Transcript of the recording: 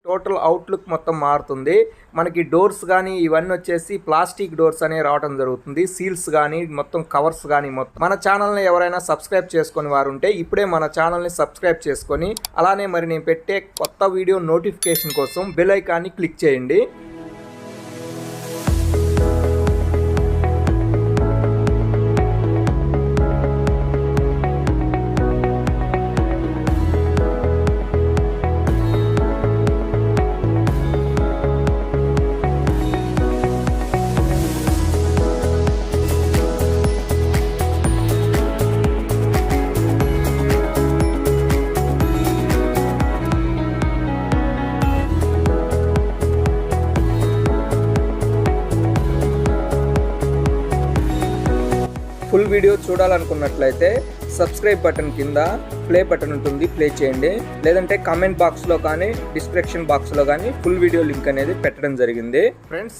Total outlook మొత్తం మారుతుంది. మనకి డోర్స్ కానీ ఇవన్నీ వచ్చేసి ప్లాస్టిక్ డోర్స్ అనేవి రావడం జరుగుతుంది. సీల్స్ కానీ మొత్తం కవర్స్ కానీ మొత్తం. మన ఛానల్ని ఎవరైనా సబ్స్క్రైబ్ చేసుకొని వారు ఉంటే ఇప్పుడే మన ఛానల్ని సబ్స్క్రైబ్ చేసుకొని అలానే మరి నేను పెట్టే కొత్త వీడియో నోటిఫికేషన్ కోసం బెల్ ఐకాన్ని క్లిక్ చేయండి. ఫుల్ వీడియో చూడాలనుకున్నట్లయితే సబ్స్క్రైబ్ బటన్ కింద ప్లే బటన్ ఉంటుంది, ప్లే చేయండి. లేదంటే కామెంట్ బాక్స్లో కానీ డిస్క్రిప్షన్ బాక్స్లో కానీ ఫుల్ వీడియో లింక్ అనేది పెట్టడం జరిగింది ఫ్రెండ్స్.